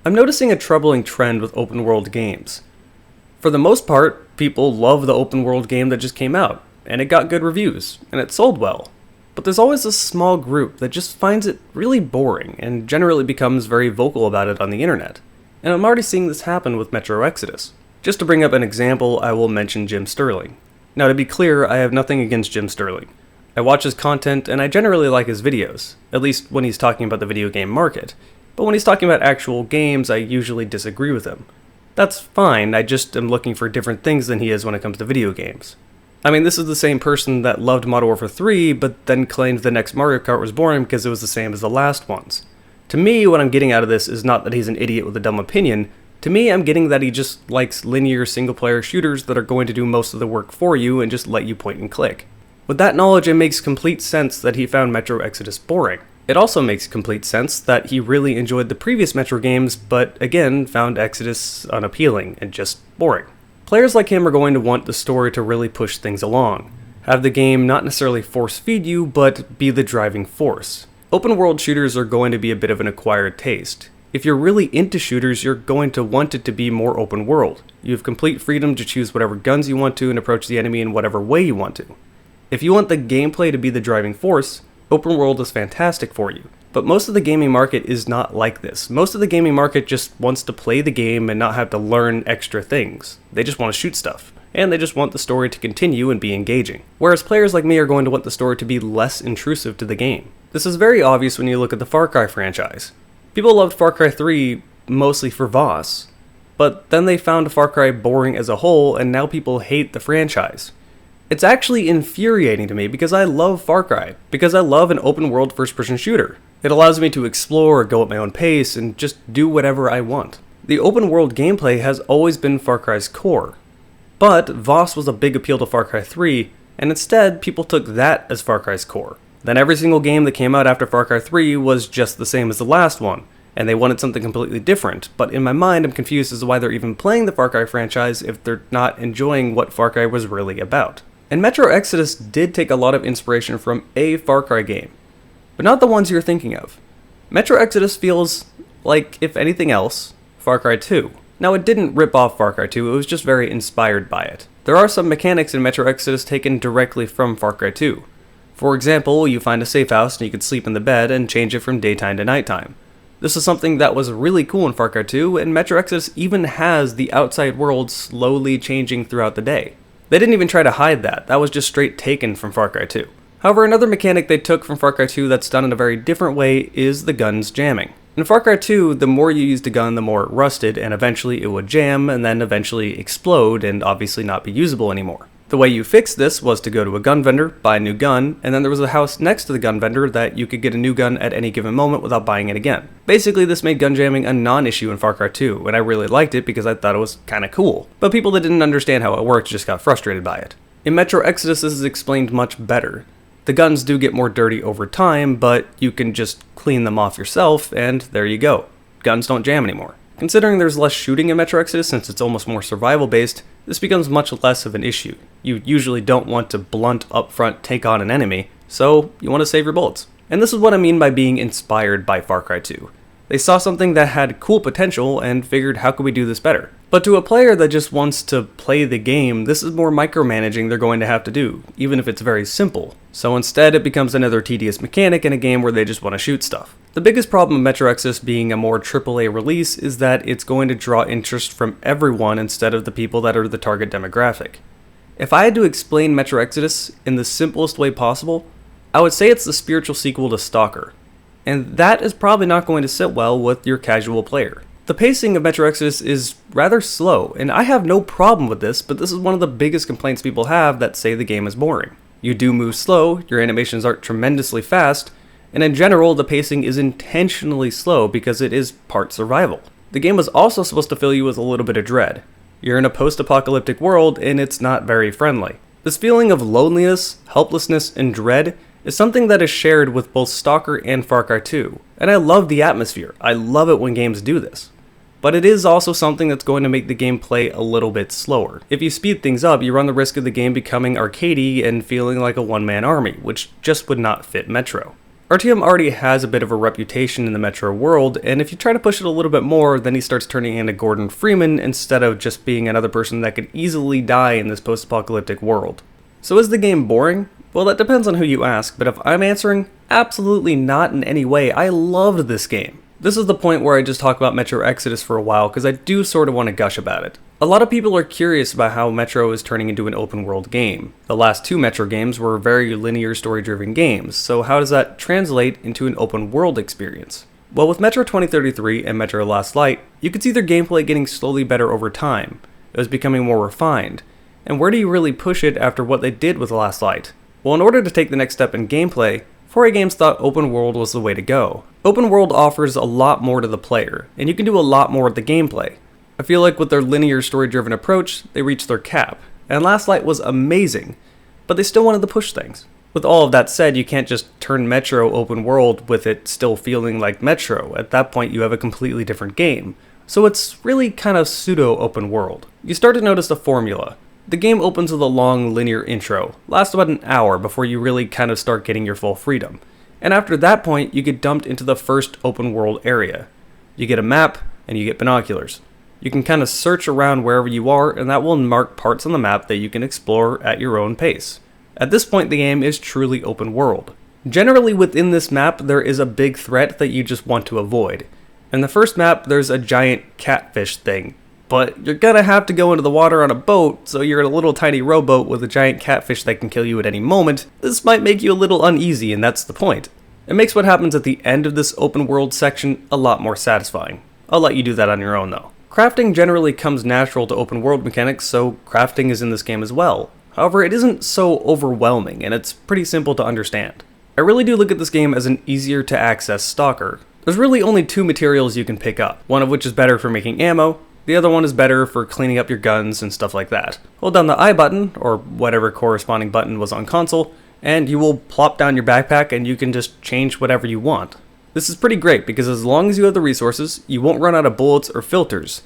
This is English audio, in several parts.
I'm noticing a troubling trend with open world games. For the most part, people love the open world game that just came out, and it got good reviews, and it sold well. But there's always a small group that just finds it really boring, and generally becomes very vocal about it on the internet. And I'm already seeing this happen with Metro Exodus. Just to bring up an example, I will mention Jim Sterling. Now to be clear, I have nothing against Jim Sterling. I watch his content, and I generally like his videos, at least when he's talking about the video game market. But when he's talking about actual games, I usually disagree with him. That's fine, I just am looking for different things than he is when it comes to video games. I mean, this is the same person that loved Modern Warfare 3, but then claimed the next Mario Kart was boring because it was the same as the last ones. To me, what I'm getting out of this is not that he's an idiot with a dumb opinion. To me, I'm getting that he just likes linear single-player shooters that are going to do most of the work for you and just let you point and click. With that knowledge, it makes complete sense that he found Metro Exodus boring. It also makes complete sense that he really enjoyed the previous Metro games, but again, found Exodus unappealing and just boring. Players like him are going to want the story to really push things along. Have the game not necessarily force-feed you, but be the driving force. Open world shooters are going to be a bit of an acquired taste. If you're really into shooters, you're going to want it to be more open world. You have complete freedom to choose whatever guns you want to and approach the enemy in whatever way you want to. If you want the gameplay to be the driving force, open world is fantastic for you. But most of the gaming market is not like this. Most of the gaming market just wants to play the game and not have to learn extra things. They just want to shoot stuff. And they just want the story to continue and be engaging. Whereas players like me are going to want the story to be less intrusive to the game. This is very obvious when you look at the Far Cry franchise. People loved Far Cry 3 mostly for Voss, but then they found Far Cry boring as a whole, and now people hate the franchise. It's actually infuriating to me because I love Far Cry, because I love an open world first-person shooter. It allows me to explore, go at my own pace, and just do whatever I want. The open world gameplay has always been Far Cry's core. But Voss was a big appeal to Far Cry 3, and instead people took that as Far Cry's core. Then every single game that came out after Far Cry 3 was just the same as the last one, and they wanted something completely different, but in my mind I'm confused as to why they're even playing the Far Cry franchise if they're not enjoying what Far Cry was really about. And Metro Exodus did take a lot of inspiration from a Far Cry game, but not the ones you're thinking of. Metro Exodus feels like, if anything else, Far Cry 2. Now it didn't rip off Far Cry 2, it was just very inspired by it. There are some mechanics in Metro Exodus taken directly from Far Cry 2. For example, you find a safe house and you can sleep in the bed and change it from daytime to nighttime. This is something that was really cool in Far Cry 2, and Metro Exodus even has the outside world slowly changing throughout the day. They didn't even try to hide that, that was just straight taken from Far Cry 2. However, another mechanic they took from Far Cry 2 that's done in a very different way is the guns jamming. In Far Cry 2, the more you used a gun, the more it rusted, and eventually it would jam, and then eventually explode, and obviously not be usable anymore. The way you fixed this was to go to a gun vendor, buy a new gun, and then there was a house next to the gun vendor that you could get a new gun at any given moment without buying it again. Basically, this made gun jamming a non-issue in Far Cry 2, and I really liked it because I thought it was kinda cool. But people that didn't understand how it worked just got frustrated by it. In Metro Exodus, this is explained much better. The guns do get more dirty over time, but you can just clean them off yourself, and there you go. Guns don't jam anymore. Considering there's less shooting in Metro Exodus since it's almost more survival-based, this becomes much less of an issue. You usually don't want to blunt upfront take on an enemy, so you want to save your bullets. And this is what I mean by being inspired by Far Cry 2. They saw something that had cool potential and figured, how could we do this better? But to a player that just wants to play the game, this is more micromanaging they're going to have to do, even if it's very simple. So instead it becomes another tedious mechanic in a game where they just want to shoot stuff. The biggest problem of Metro Exodus being a more AAA release is that it's going to draw interest from everyone instead of the people that are the target demographic. If I had to explain Metro Exodus in the simplest way possible, I would say it's the spiritual sequel to Stalker. And that is probably not going to sit well with your casual player. The pacing of Metro Exodus is rather slow, and I have no problem with this, but this is one of the biggest complaints people have that say the game is boring. You do move slow, your animations aren't tremendously fast, and in general the pacing is intentionally slow because it is part survival. The game was also supposed to fill you with a little bit of dread. You're in a post-apocalyptic world and it's not very friendly. This feeling of loneliness, helplessness, and dread is something that is shared with both Stalker and Far Cry 2, and I love the atmosphere. I love it when games do this. But it is also something that's going to make the gameplay a little bit slower. If you speed things up, you run the risk of the game becoming arcadey and feeling like a one-man army, which just would not fit Metro. RTM already has a bit of a reputation in the Metro world, and if you try to push it a little bit more, then he starts turning into Gordon Freeman instead of just being another person that could easily die in this post-apocalyptic world. So is the game boring? Well, that depends on who you ask, but if I'm answering, absolutely not in any way. I loved this game. This is the point where I just talk about Metro Exodus for a while, because I do sort of want to gush about it. A lot of people are curious about how Metro is turning into an open world game. The last two Metro games were very linear story-driven games, so how does that translate into an open world experience? Well, with Metro 2033 and Metro Last Light, you could see their gameplay getting slowly better over time. It was becoming more refined. And where do you really push it after what they did with Last Light? Well, in order to take the next step in gameplay, 4A Games thought open world was the way to go. Open world offers a lot more to the player, and you can do a lot more with the gameplay. I feel like with their linear story-driven approach, they reached their cap, and Last Light was amazing, but they still wanted to push things. With all of that said, you can't just turn Metro open world with it still feeling like Metro. At that point, you have a completely different game. So it's really kind of pseudo open world. You start to notice the formula. The game opens with a long linear intro, lasts about an hour before you really kind of start getting your full freedom. And after that point, you get dumped into the first open world area. You get a map, and you get binoculars. You can kind of search around wherever you are, and that will mark parts on the map that you can explore at your own pace. At this point, the game is truly open world. Generally within this map, there is a big threat that you just want to avoid. In the first map, there's a giant catfish thing, but you're gonna have to go into the water on a boat, so you're in a little tiny rowboat with a giant catfish that can kill you at any moment. This might make you a little uneasy, and that's the point. It makes what happens at the end of this open world section a lot more satisfying. I'll let you do that on your own though. Crafting generally comes natural to open world mechanics, so crafting is in this game as well. However, it isn't so overwhelming, and it's pretty simple to understand. I really do look at this game as an easier to access stalker. There's really only two materials you can pick up, one of which is better for making ammo, the other one is better for cleaning up your guns and stuff like that. Hold down the I button, or whatever corresponding button was on console, and you will plop down your backpack and you can just change whatever you want. This is pretty great because as long as you have the resources, you won't run out of bullets or filters.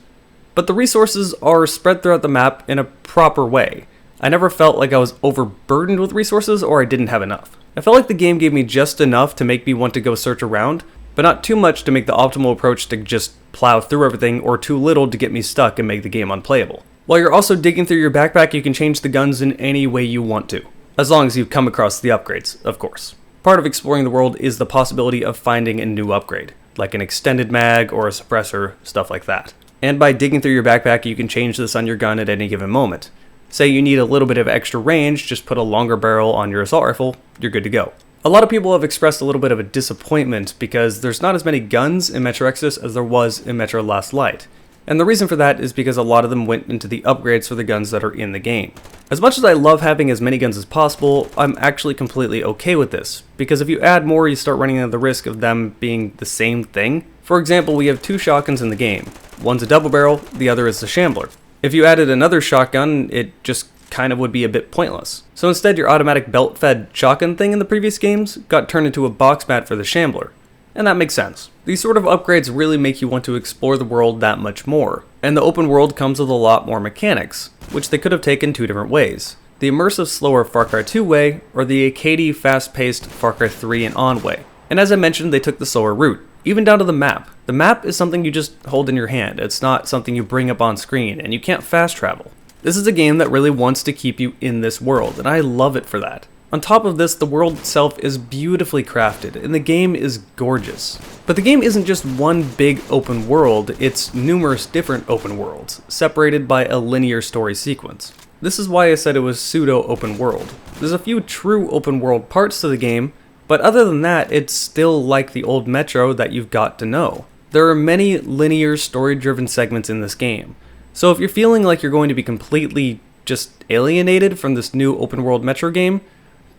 But the resources are spread throughout the map in a proper way. I never felt like I was overburdened with resources or I didn't have enough. I felt like the game gave me just enough to make me want to go search around, but not too much to make the optimal approach to just plow through everything, or too little to get me stuck and make the game unplayable. While you're also digging through your backpack, you can change the guns in any way you want to, as long as you've come across the upgrades, of course. Part of exploring the world is the possibility of finding a new upgrade, like an extended mag or a suppressor, stuff like that. And by digging through your backpack, you can change this on your gun at any given moment. Say you need a little bit of extra range, just put a longer barrel on your assault rifle, you're good to go. A lot of people have expressed a little bit of a disappointment because there's not as many guns in Metro Exodus as there was in Metro Last Light. And the reason for that is because a lot of them went into the upgrades for the guns that are in the game. As much as I love having as many guns as possible, I'm actually completely okay with this, because if you add more, you start running into the risk of them being the same thing. For example, we have two shotguns in the game. One's a double barrel, the other is the Shambler. If you added another shotgun, it just kind of would be a bit pointless. So instead, your automatic belt-fed shotgun thing in the previous games got turned into a box mat for the Shambler. And that makes sense. These sort of upgrades really make you want to explore the world that much more. And the open world comes with a lot more mechanics, which they could have taken two different ways. The immersive, slower Far Cry 2 way, or the arcadey, fast-paced Far Cry 3 and on way. And as I mentioned, they took the slower route, even down to the map. The map is something you just hold in your hand. It's not something you bring up on screen, and you can't fast travel. This is a game that really wants to keep you in this world, and I love it for that. On top of this, the world itself is beautifully crafted, and the game is gorgeous. But the game isn't just one big open world, it's numerous different open worlds, separated by a linear story sequence. This is why I said it was pseudo open world. There's a few true open world parts to the game, but other than that, it's still like the old Metro that you've got to know. There are many linear story-driven segments in this game, so if you're feeling like you're going to be completely just alienated from this new open world Metro game,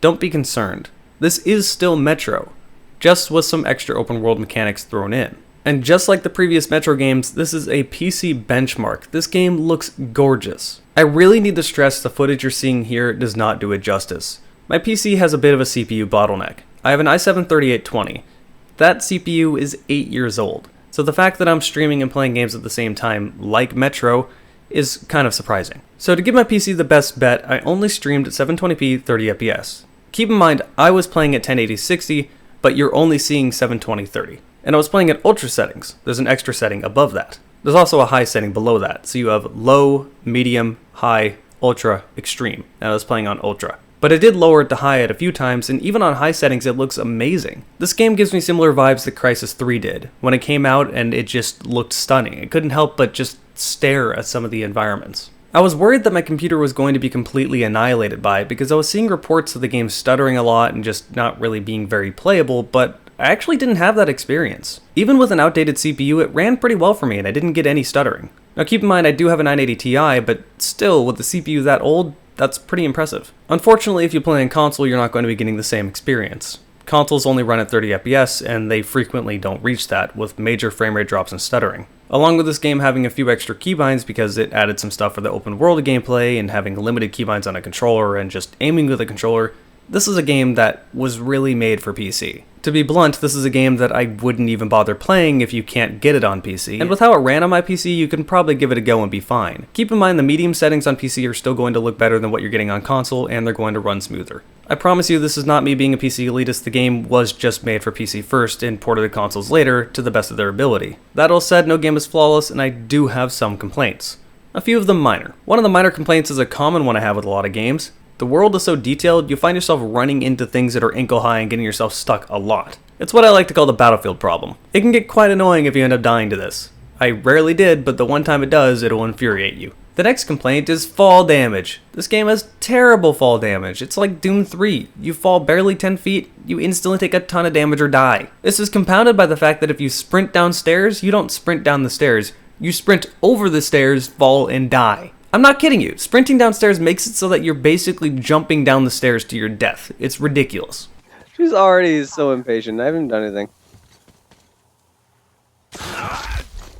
don't be concerned. This is still Metro, just with some extra open world mechanics thrown in. And just like the previous Metro games, this is a PC benchmark. This game looks gorgeous. I really need to stress the footage you're seeing here does not do it justice. My PC has a bit of a CPU bottleneck. I have an i7-3820. That CPU is 8 years old, so the fact that I'm streaming and playing games at the same time, like Metro, is kind of surprising. So to give my PC the best bet, I only streamed at 720p 30fps. Keep in mind, I was playing at 1080-60, but you're only seeing 720/30. And I was playing at ultra settings. There's an extra setting above that. There's also a high setting below that, so you have low, medium, high, ultra, extreme, and I was playing on ultra. But I did lower it to high at a few times, and even on high settings it looks amazing. This game gives me similar vibes that Crysis 3 did, when it came out and it just looked stunning. I couldn't help but just stare at some of the environments. I was worried that my computer was going to be completely annihilated by it, because I was seeing reports of the game stuttering a lot and just not really being very playable, but I actually didn't have that experience. Even with an outdated CPU, it ran pretty well for me and I didn't get any stuttering. Now keep in mind I do have a 980 Ti, but still, with the CPU that old, that's pretty impressive. Unfortunately, if you play on console, you're not going to be getting the same experience. Consoles only run at 30 FPS, and they frequently don't reach that, with major frame rate drops and stuttering. Along with this game having a few extra keybinds because it added some stuff for the open world gameplay, and having limited keybinds on a controller and just aiming with a controller, this is a game that was really made for PC. To be blunt, this is a game that I wouldn't even bother playing if you can't get it on PC, and with how it ran on my PC, you can probably give it a go and be fine. Keep in mind the medium settings on PC are still going to look better than what you're getting on console, and they're going to run smoother. I promise you this is not me being a PC elitist, the game was just made for PC first and ported to consoles later to the best of their ability. That all said, no game is flawless, and I do have some complaints. A few of them minor. One of the minor complaints is a common one I have with a lot of games. The world is so detailed, you find yourself running into things that are ankle high and getting yourself stuck a lot. It's what I like to call the battlefield problem. It can get quite annoying if you end up dying to this. I rarely did, but the one time it does, it'll infuriate you. The next complaint is fall damage. This game has terrible fall damage. It's like Doom 3. You fall barely 10 feet, you instantly take a ton of damage or die. This is compounded by the fact that if you sprint downstairs, you don't sprint down the stairs. You sprint over the stairs, fall, and die. I'm not kidding you. Sprinting downstairs makes it so that you're basically jumping down the stairs to your death. It's ridiculous. She's already so impatient. I haven't done anything.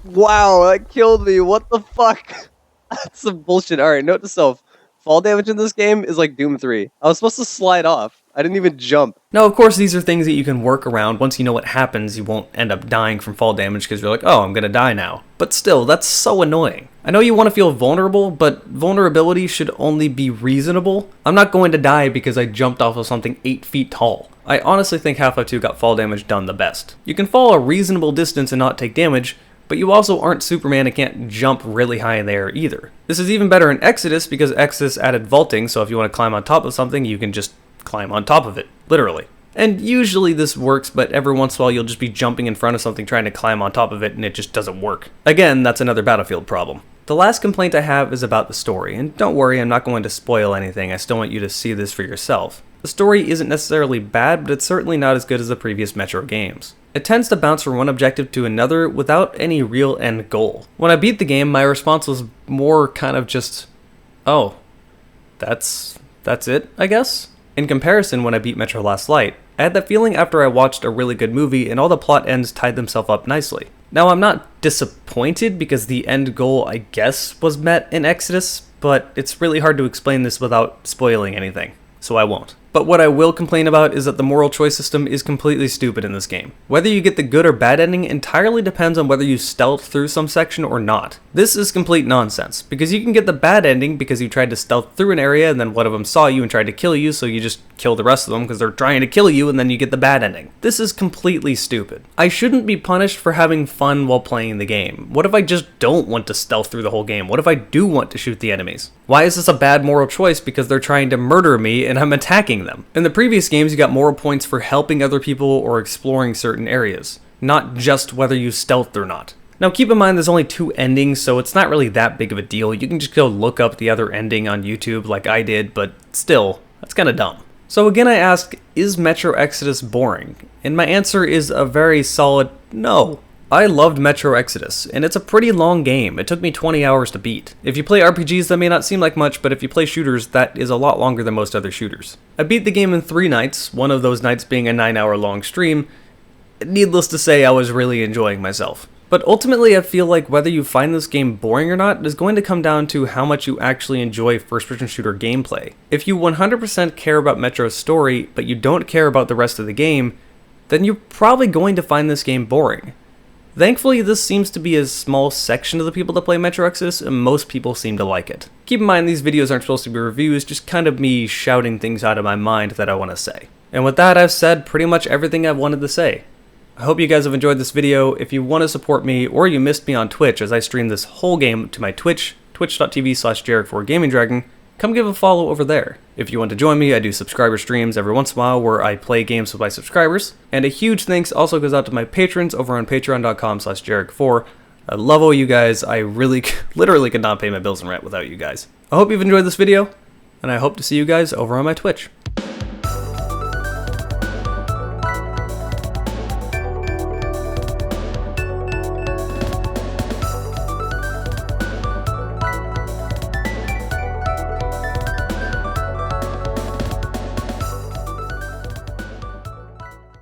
Wow, that killed me. What the fuck? That's some bullshit. Alright, note to self. Fall damage in this game is like Doom 3. I was supposed to slide off. I didn't even jump. Now, of course, these are things that you can work around. Once you know what happens, you won't end up dying from fall damage because you're like, oh, I'm gonna die now. But still, that's so annoying. I know you want to feel vulnerable, but vulnerability should only be reasonable. I'm not going to die because I jumped off of something 8 feet tall. I honestly think Half-Life 2 got fall damage done the best. You can fall a reasonable distance and not take damage, but you also aren't Superman and can't jump really high in the air either. This is even better in Exodus because Exodus added vaulting, so if you want to climb on top of something, you can just climb on top of it, literally. And usually this works, but every once in a while you'll just be jumping in front of something trying to climb on top of it and it just doesn't work. Again, that's another Battlefield problem. The last complaint I have is about the story, and don't worry, I'm not going to spoil anything, I still want you to see this for yourself. The story isn't necessarily bad, but it's certainly not as good as the previous Metro games. It tends to bounce from one objective to another without any real end goal. When I beat the game, my response was more kind of just, oh, that's it, I guess? In comparison, when I beat Metro Last Light, I had that feeling after I watched a really good movie and all the plot ends tied themselves up nicely. Now, I'm not disappointed because the end goal, I guess, was met in Exodus, but it's really hard to explain this without spoiling anything, so I won't. But what I will complain about is that the moral choice system is completely stupid in this game. Whether you get the good or bad ending entirely depends on whether you stealth through some section or not. This is complete nonsense, because you can get the bad ending because you tried to stealth through an area and then one of them saw you and tried to kill you, so you just kill the rest of them because they're trying to kill you, and then you get the bad ending. This is completely stupid. I shouldn't be punished for having fun while playing the game. What if I just don't want to stealth through the whole game? What if I do want to shoot the enemies? Why is this a bad moral choice because they're trying to murder me and I'm attacking them? In the previous games, you got moral points for helping other people or exploring certain areas, not just whether you stealthed or not. Now keep in mind there's only 2 endings, so it's not really that big of a deal. You can just go look up the other ending on YouTube like I did, but still, that's kinda dumb. So again I ask, is Metro Exodus boring? And my answer is a very solid no. I loved Metro Exodus, and it's a pretty long game. It took me 20 hours to beat. If you play RPGs, that may not seem like much, but if you play shooters, that is a lot longer than most other shooters. I beat the game in 3 nights, one of those nights being a 9-hour long stream. Needless to say, I was really enjoying myself. But ultimately, I feel like whether you find this game boring or not is going to come down to how much you actually enjoy first-person shooter gameplay. If you 100% care about Metro's story, but you don't care about the rest of the game, then you're probably going to find this game boring. Thankfully, this seems to be a small section of the people that play Metro Exodus, and most people seem to like it. Keep in mind, these videos aren't supposed to be reviews, just kind of me shouting things out of my mind that I want to say. And with that, I've said pretty much everything I've wanted to say. I hope you guys have enjoyed this video. If you want to support me, or you missed me on Twitch as I stream this whole game to my Twitch, twitch.tv/Jarek4GamingDragon, come give a follow over there. If you want to join me, I do subscriber streams every once in a while where I play games with my subscribers. And a huge thanks also goes out to my patrons over on patreon.com/Jarek4. I love all you guys. I really, literally could not pay my bills and rent without you guys. I hope you've enjoyed this video, and I hope to see you guys over on my Twitch.